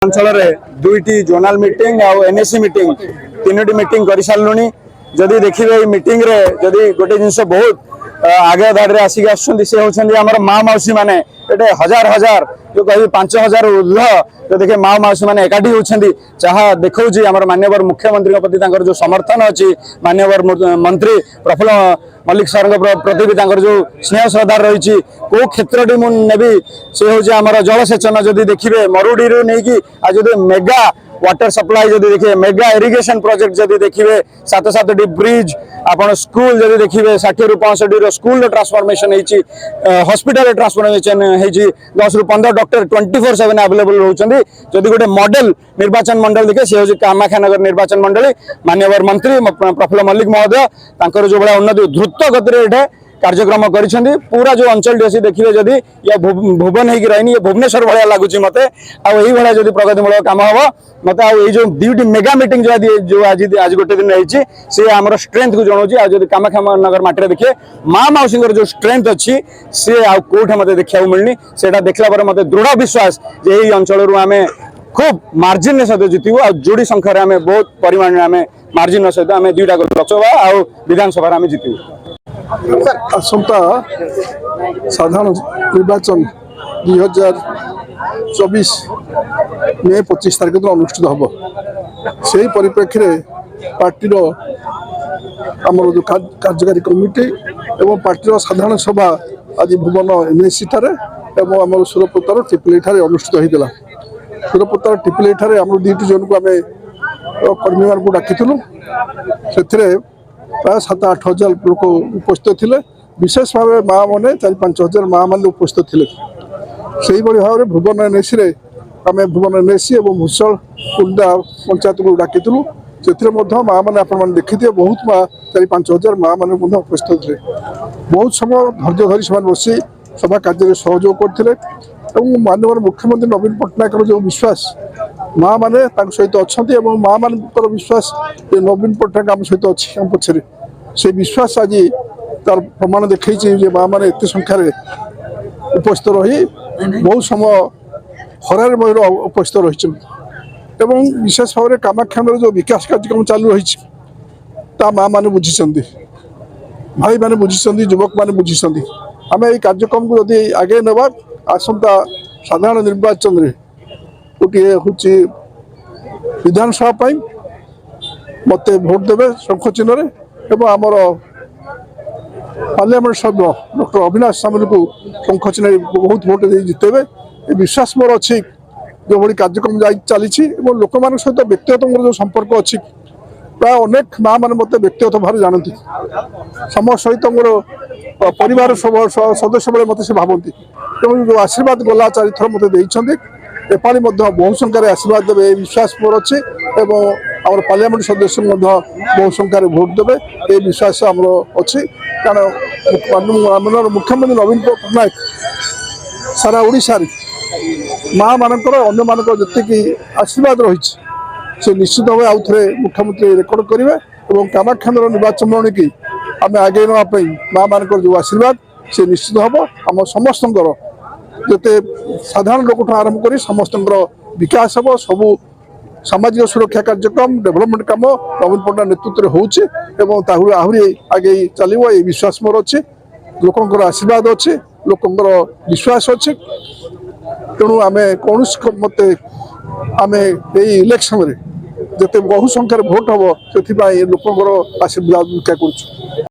अंचल दुईटी zonal meeting आउ NAC meeting तीनोटी meeting कर सारूँ जदि देखिए मीटिंग रे जदि गोटे जिनस बहुत आगे धाड़ी आसिक आमर माँ मौसी मैंने ये हजार हजार जो कह 5000 ऊर्ध जो देखिए माँ मौसी मैंने एकाठी होती जहाँ देखा आम मानवर मुख्यमंत्री प्रति जो समर्थन अच्छी मानवर मंत्री प्रफुल्ल मल्लिक सर प्रति भी जो स्नेह श्रद्धा रही कौ क्षेत्र मुझे सी हूँ आम जलसेचन जदि देखिए मरुड़ी नहीं आज मेगा वाटर सप्लाई जदि देखिए मेगा इरिगेशन प्रोजेक्ट जदि देखिए 7-7टी ब्रिज आपण स्कूल जदि देखिए 60 ରୁ 65 स्कूल ट्रांसफॉर्मेशन हॉस्पिटल ट्रांसफॉर्मेशन 10 ରୁ 15 डॉक्टर 24/7 अवेलेबल रोचंदी जदि गोटे मॉडल निर्वाचन मंडल देखिए सी हूँ कामाख्यानगर निर्वाचन मंडली माननीय मंत्री प्रफुल्ल मल्लिक महोदय तांकर जो बड़ा उन्नति द्रुत गति कार्यक्रम करिसेंती पूरा जो अंचल अच्छी देखिए जदि या भुवन होगी रही भुवनेश्वर भाया लगुच मत आई जब प्रगतिमूलक काम हम मत जो दुईटी मेगा मीटिंग जो आज गोटे दिन रही सी आम स्ट्रेंथ को जनाऊँ आज कामाख्यानगर माटी देखिए माँ मौसी जो स्ट्रेंथ अच्छी सी आउट मत देखा मिलनी से देखला मत दृढ़ विश्वास जे यही अंचल आम खूब मार्जिन सहित जितबू आ जोड़ी संख्यार आम बहुत परिमाण में मार्जिन सहित आम दुईटा लोकसभा आ विधानसभा आम जितबू आसंता साधारण निर्वाचन 2024 मे 25 तारिख दिन अनुष्ठित हम से परिप्रेक्षी पार्टीर आमर जो कार्यकारी कमिटी एवं पार्टीर साधारण सभा आज भुवन एनएसी ठारे आम सुरपुतार टिपिली ठारे अनुष्ठित होता सुरपुतार टिपिली ठारे आम दुईटी जन को आम कर्मी मान को डाकिलु से प्राय 7-8 हजार लोक उपस्थित थे विशेष भाव माँ मैंने 4-5 हजार माँ मैंने उपस्थित थे से भाव में भुवन एनएसी आम भुवन एनएसी और भूषण कुंडा पंचायत को डाकिलु से माँ मैंने आपने देखिए बहुत माँ 4-5 हजार माँ मैंने उपस्थित थे बहुत समय धैर्य धरी से बसी सभा कार्य सहयोग करते माननीय मुख्यमंत्री नवीन पट्टनायक जो विश्वास माँ मैंने सहित अच्छा माँ मान विश्वास नवीन पट्टनायक आम सहित अच्छी आम पछरे से विश्वास आज तार प्रमाण देखी माँ मैंने एत संख्यार उपस्थित रही बहुत समय खरार मयूर उपस्थित रही विशेष भाव में कामाख्यानगर जो विकास कार्यक्रम चालू रही माँ मैंने बुझी भाई मैंने बुझी युवक मैंने बुझी आम ये कार्यक्रम को जदि आगे नवा आसंता साधारण निर्वाचन रे गोटे हूँ विधानसभा मत भोट देवे शंख चिन्ह आमर पार्लियामेंट सभ्य डॉक्टर अविनाश सामल को शंख चिन्ह बहुत भोट दे जितेबे विश्वास मोर अच्छी जो भाई कार्यक्रम चली लोक मान सहित व्यक्तिगत मोर जो संपर्क अच्छी प्राय अनेक माँ मैंने मत व्यक्तिगत भाव जानती समस्त सहित मोर परिवार सदस्य बेले मत से भावती तेणु जो आशीर्वाद गला 4 थर मत एपाली बहु संख्यार आशीर्वाद देवे विश्वास मोर अच्छे आम पार्लियामेंट सदस्य बहु संख्यार भोट देवे ये विश्वास आमर अच्छी कारण मुख्यमंत्री नवीन पट्टनायक सारा ओडिशा माँ मानकर अन्य मानक जी आशीर्वाद रही से निश्चित भाव आउ थे मुख्यमंत्री रेकर्ड करेंगे और कामाख्यानगर निर्वाचन मंडली की आम आगे नापी माँ मानकर जो आशीर्वाद से निश्चित हम आम समस्त जिते साधारण लोक आरंभ कर समस्त विकास हम सबू सामाजिक सुरक्षा कार्यक्रम डेभलपमेंट कम नवीन पट्टनायक नेतृत्व होगी आहरी आगे चलो ये विश्वास मोर अच्छे लोकंर आशीर्वाद अच्छे लोकंर विश्वास अच्छे तेणु आम कौन मत आम इलेक्शन जिते बहु संख्यार भोट हम से लोकंर आशीर्वाद भिक्षा कर।